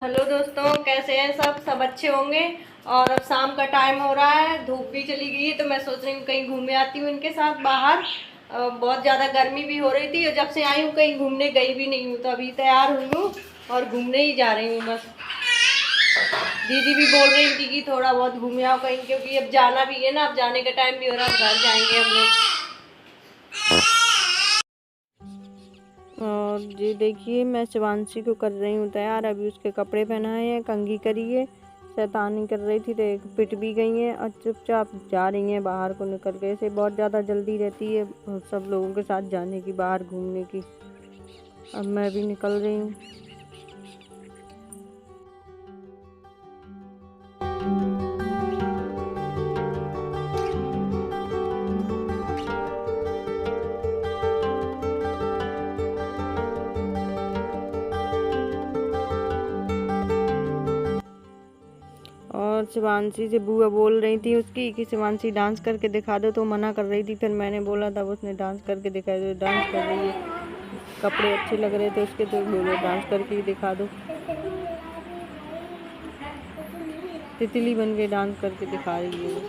Hello दोस्तों, कैसे हैं सब अच्छे होंगे। और अब शाम का टाइम हो रहा है, धूप भी चली गई है, तो मैं सोच रही हूँ कहीं घूमने आती हूँ इनके साथ बाहर। बहुत ज़्यादा गर्मी भी हो रही थी और जब से आई हूँ कहीं घूमने गई भी नहीं हूँ, तो अभी तैयार हुई हूँ और घूमने ही जा रही हूँ बस। दीदी भी बोल रही थी कि थोड़ा बहुत घूमे आओ कहीं, क्योंकि अब जाना भी है ना, अब जाने का टाइम भी हो रहा है, घर जाएंगे हम लोग। और ये देखिए मैं शिवांशी को कर रही हूँ तैयार। अभी उसके कपड़े पहनाए हैं, कंघी करी है, शैतानी कर रही थी तो एक पिट भी गई है और चुपचाप जा रही हैं बाहर को निकल के। ऐसे बहुत ज़्यादा जल्दी रहती है सब लोगों के साथ जाने की, बाहर घूमने की। अब मैं भी निकल रही हूँ। और शिवांशी से बुआ बोल रही थी उसकी कि शिवांशी डांस करके दिखा दो, तो मना कर रही थी। फिर मैंने बोला तब उसने डांस करके दिखाया, तो डांस कर रही है। कपड़े अच्छे लग रहे थे उसके, तो बोलो डांस करके ही दिखा दो। तितली बन के डांस करके दिखा रही है वो।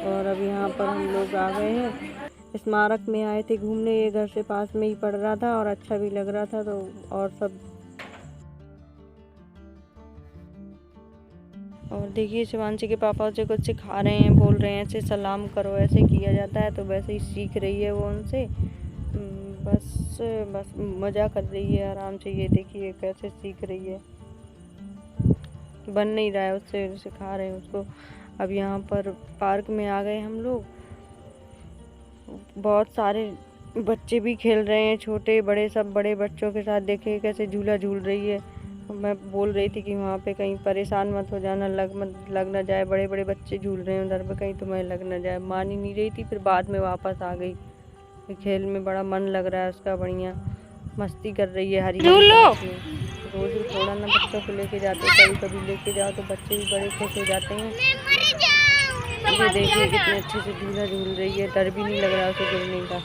और अब यहाँ पर हम लोग आ गए हैं, स्मारक में आए थे घूमने। ये घर से पास में ही पड़ रहा था और अच्छा भी लग रहा था, तो और सब। और देखिए शिवांशी के पापा उसे कुछ सिखा रहे हैं, बोल रहे हैं ऐसे सलाम करो, ऐसे किया जाता है, तो वैसे ही सीख रही है वो उनसे। बस बस मज़ा कर रही है आराम से। ये देखिए कैसे सीख रही है, बन नहीं रहा है उससे, सिखा रहे हैं उसको। अब यहाँ पर पार्क में आ गए हम लोग। बहुत सारे बच्चे भी खेल रहे हैं, छोटे बड़े सब। बड़े बच्चों के साथ देखिए कैसे झूला झूल रही है। मैं बोल रही थी कि वहाँ पे कहीं परेशान मत हो जाना, लग ना जाए। बड़े बड़े बच्चे झूल रहे हैं उधर पे, कहीं तुम्हें लग ना जाए। मान ही नहीं रही थी, फिर बाद में वापस आ गई। खेल में बड़ा मन लग रहा है उसका, बढ़िया मस्ती कर रही है हरी हरी घास में। रोज थोड़ा ना बच्चों को लेके जाते, कभी कभी लेके जाओ तो बच्चे भी बड़े खुश हो जाते हैं। ये देखिए कितने अच्छे से झूला झूल रही है, डर भी नहीं लग रहा उसे गिरने का।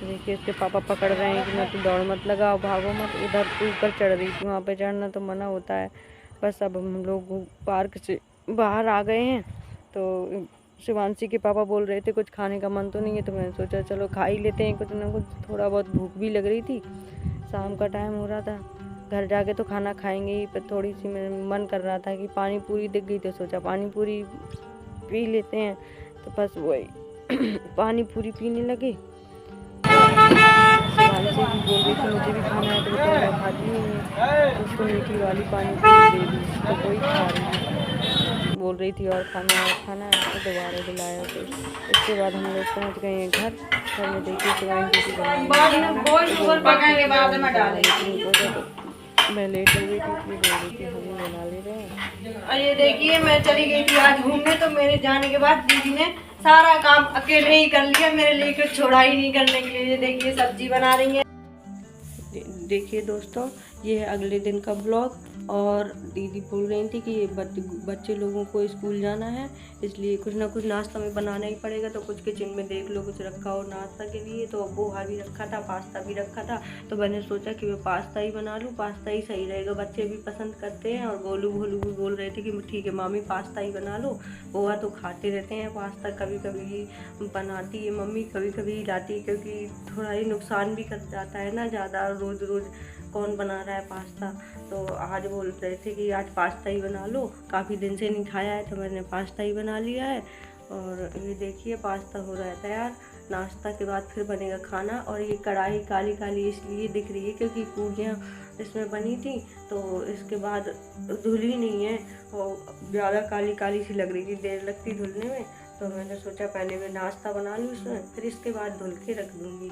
देखिए उसके पापा पकड़ रहे हैं कि मैं, तू दौड़ मत लगाओ, भागो मत। उधर ऊपर चढ़ रही थी, वहाँ पे चढ़ना तो मना होता है। बस अब हम लोग पार्क से बाहर आ गए हैं, तो शिवांशी के पापा बोल रहे थे कुछ खाने का मन तो नहीं है, तो मैंने सोचा चलो खा ही लेते हैं कुछ ना कुछ। थोड़ा बहुत भूख भी लग रही थी, शाम का टाइम हो रहा था। घर जाके तो खाना खाएंगे ही, पर थोड़ी सी मेरा मन कर रहा था कि पानी पूरी दिख गई, तो सोचा पानी पूरी पी लेते हैं। तो बस वही पानी पूरी पीने लगे। शिवांशी भी बोल रही थी मुझे भी खाना है, तो बेचारा खाती नहीं है, तो उसको मीठी वाली पानी पूरी दे दी, तो वही खा रही है। बोल रही थी और खाना है, तो दोबारा दिलाया। तो इसके बाद हम लोग पहुँच गए हैं घर में। देखिए शिवांशी की मैं लेट हो गई थी, इसलिए बोल रही थी हमें बना ले रहे हैं। और ये देखिए मैं चली गई थी आज घूमने, तो मेरे जाने के बाद दीदी ने सारा काम अकेले ही कर लिया, मेरे लिए कुछ छोड़ा ही नहीं करने के लिए। ये देखिए सब्जी बना रही है। देखिए दोस्तों, ये है अगले दिन का ब्लॉग। और दीदी बोल रही थी कि ये बच्चे लोगों को स्कूल जाना है, इसलिए कुछ ना कुछ नाश्ता में बनाना ही पड़ेगा। तो कुछ किचन में देख लो कुछ रखा हो नाश्ता के लिए, तो पोहा भी रखा था, पास्ता भी रखा था। तो मैंने सोचा कि मैं पास्ता ही बना लूँ, पास्ता ही सही रहेगा, बच्चे भी पसंद करते हैं। और गोलू भोलू भी बोल रहे थे कि ठीक है मामी पास्ता ही बना लो, पोहा तो खाते रहते हैं, पास्ता कभी कभी बनाती है मम्मी, कभी कभी लाती है, क्योंकि थोड़ा ही नुकसान भी कर जाता है ना ज़्यादा, रोज़ रोज़ कौन बना रहा है पास्ता। तो आज बोल रहे थे कि आज पास्ता ही बना लो, काफ़ी दिन से नहीं खाया है, तो मैंने पास्ता ही बना लिया है। और ये देखिए पास्ता हो रहा है तैयार। नाश्ता के बाद फिर बनेगा खाना। और ये कढ़ाई काली काली इसलिए दिख रही है क्योंकि पूरियाँ इसमें बनी थी, तो इसके बाद धुली नहीं है और ज़्यादा काली काली सी लग रही थी, देर लगती धुलने में। तो मैंने सोचा पहले मैं नाश्ता बना लूँ इसमें, फिर इसके बाद धुल के रख दूँगी,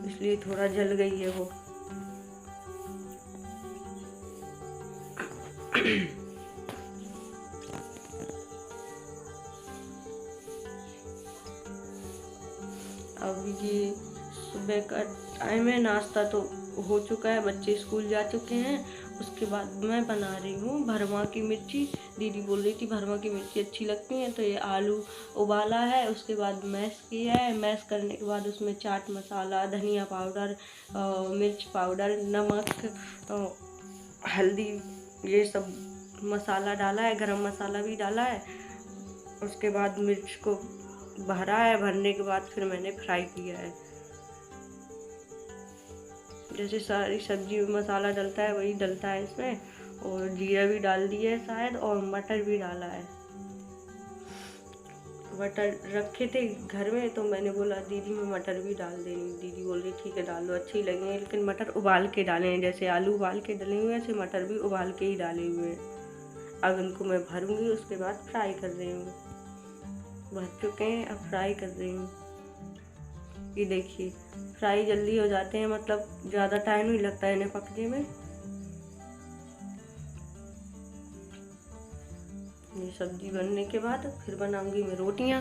इसलिए थोड़ा जल गई है वो। अब ये सुबह का टाइम है, नाश्ता तो हो चुका है, बच्चे स्कूल जा चुके हैं उसके बाद मैं बना रही हूँ भरमा की मिर्ची। दीदी बोल रही थी भरमा की मिर्ची अच्छी लगती है, तो ये आलू उबाला है, उसके बाद मैश किया है। मैश करने के बाद उसमें चाट मसाला, धनिया पाउडर, मिर्च पाउडर, नमक, हल्दी, ये सब मसाला डाला है, गरम मसाला भी डाला है। उसके बाद मिर्च को भरा है, भरने के बाद फिर मैंने फ्राई किया है। जैसे सारी सब्जी में मसाला डलता है वही डलता है इसमें, और जीरा भी डाल दिया है शायद, और मटर भी डाला है। मटर रखे थे घर में तो मैंने बोला दीदी मैं मटर भी डाल देंगी। दीदी बोल रही ठीक है डाल लो, अच्छी लगेंगे, लेकिन मटर उबाल के डाले हैं, जैसे आलू उबाल के डले हुए हैं ऐसे मटर भी उबाल के ही डाले हुए हैं। अब इनको मैं भरूंगी, उसके बाद फ्राई कर रही हूँ। भर चुके हैं, अब फ्राई कर रही हूँ। ये देखिए फ्राई जल्दी हो जाते हैं, मतलब ज़्यादा टाइम नहीं लगता है इन्हें पकने में। ये सब्जी बनने के बाद फिर बनाऊंगी मैं रोटियां।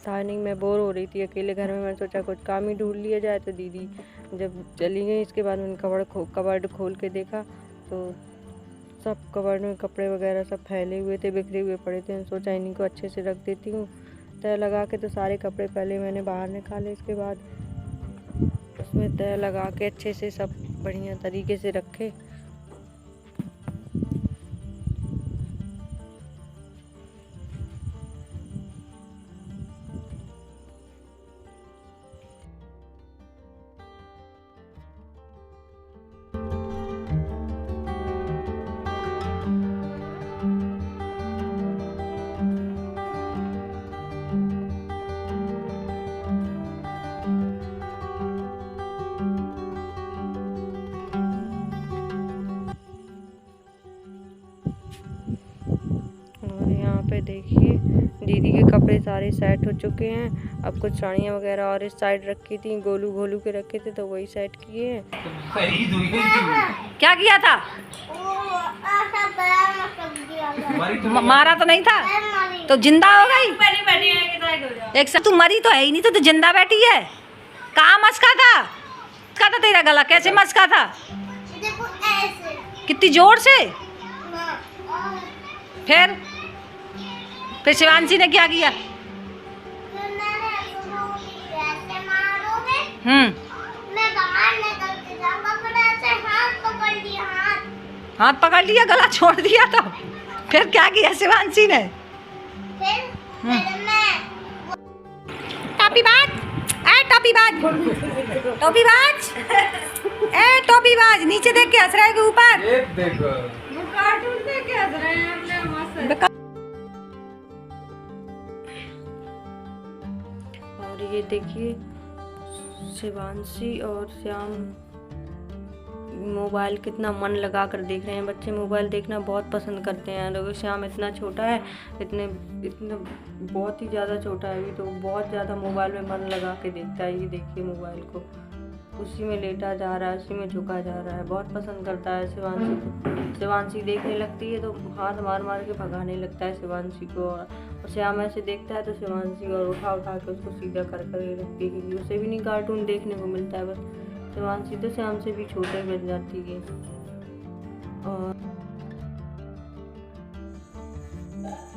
टाइमिंग में बोर हो रही थी अकेले घर में, मैंने सोचा कुछ काम ही ढूंढ लिया जाए। तो दीदी जब चली गई इसके बाद मैंने कबर्ड खोल के देखा तो सब कबर्ड में कपड़े वगैरह सब फैले हुए थे, बिखरे हुए पड़े थे। सोचा इन्हीं को अच्छे से रख देती हूँ। तय लगा के तो सारे कपड़े पहले मैंने बाहर निकाले, इसके बाद उसमें तय लगा के अच्छे से सब बढ़िया तरीके से रखे। पे देखिए दीदी के कपड़े सारे सेट हो चुके हैं। अब कुछ साड़ियाँ वगैरह और इस साइड रखी थी, गोलू घोलू के रखे थे तो वही सेट किए हैं। क्या किया था? मारा तो नहीं था तो जिंदा हो गई। एक साथ तू मरी तो है ही नहीं, तो जिंदा बैठी है। कहाँ मस्का था? तेरा गला कैसे मस्का था? कितनी जोर से? फिर शिवांशी ने क्या किया? हाथ पकड़ लिया, गला छोड़ दिया। तो फिर क्या किया शिवांशी ने? टॉपी बाज, टॉपी बाज, टॉपी बाज, टॉपी बाज, नीचे देख के हंस रहा है के ऊपर देखो, कार्टून देख के हंस रहे हैं। और ये देखिए शिवांशी और श्याम मोबाइल कितना मन लगा कर देख रहे हैं। बच्चे मोबाइल देखना बहुत पसंद करते हैं। देखो श्याम इतना छोटा है, इतने बहुत ही ज़्यादा छोटा है अभी, तो बहुत ज़्यादा मोबाइल में मन लगा के देखता है। ये देखिए मोबाइल को उसी में लेटा जा रहा है, उसी में झुका जा रहा है, बहुत पसंद करता है शिवांशी को। शिवांशी देखने लगती है तो हाथ मार मार के भगाने लगता है शिवांशी को, और श्याम ऐसे देखता है तो शिवांशी और उठा के उसको सीधा कर रखती है, क्योंकि उसे भी नहीं कार्टून देखने को मिलता है। बस शिवांशी तो श्याम से भी छोटे बन जाती है।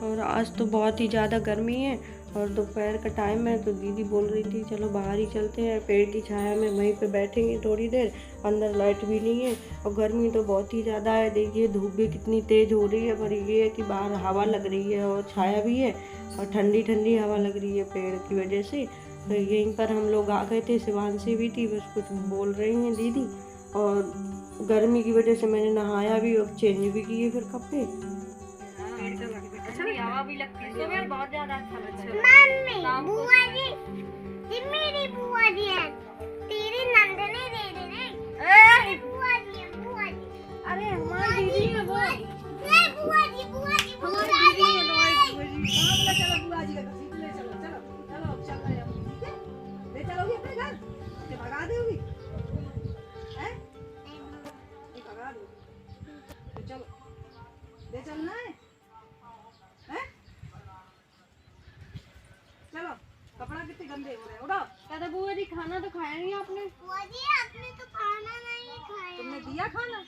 और आज तो बहुत ही ज़्यादा गर्मी है और दोपहर का टाइम है, तो दीदी बोल रही थी चलो बाहर ही चलते हैं, पेड़ की छाया में वहीं पे बैठेंगे थोड़ी देर। अंदर लाइट भी नहीं है और गर्मी तो बहुत ही ज़्यादा है। देखिए धूप भी कितनी तेज़ हो रही है, पर ये है कि बाहर हवा लग रही है और छाया भी है और ठंडी ठंडी हवा लग रही है पेड़ की वजह से। तो यहीं पर हम लोग आ गए थे, शिवांशी भी थी, बस कुछ बोल रही हैं दीदी। और गर्मी की वजह से मैंने नहाया भी और चेंज भी किए फिर कपड़े। हवा भी लगती है, बहुत ज़्यादा अच्छा लगता है। बुआ जी, मेरी बुआ जी है, तेरी नंदनी दीदी नहीं, बुआ जी है, बुआ जी। अरे हमारी दीदी है वो। नहीं बुआ जी, बुआ जी, बुआ जी है, चलो बुआ जी का सीट ले चलो, चलो चल रहे हैं, ठीक है? ले चलोगी अपने घर, मुझे भगा दोगी, हैं? नहीं भगा दोगी, तो चलो, ले चलना है। चलो कपड़ा कितने गंदे हो रहे हैं, उठाओ। कहता बुआ जी खाना तो खाया नहीं आपने? बुआ जी आपने तो खाना नहीं खाया। तुमने दिया खाना?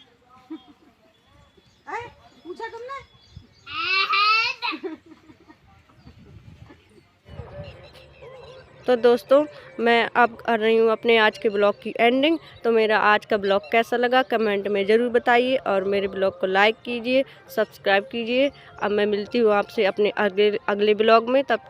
तो दोस्तों मैं अब कर रही हूँ अपने आज के ब्लॉग की एंडिंग। तो मेरा आज का ब्लॉग कैसा लगा कमेंट में ज़रूर बताइए और मेरे ब्लॉग को लाइक कीजिए, सब्सक्राइब कीजिए। अब मैं मिलती हूँ आपसे अपने अगले ब्लॉग में, तब तक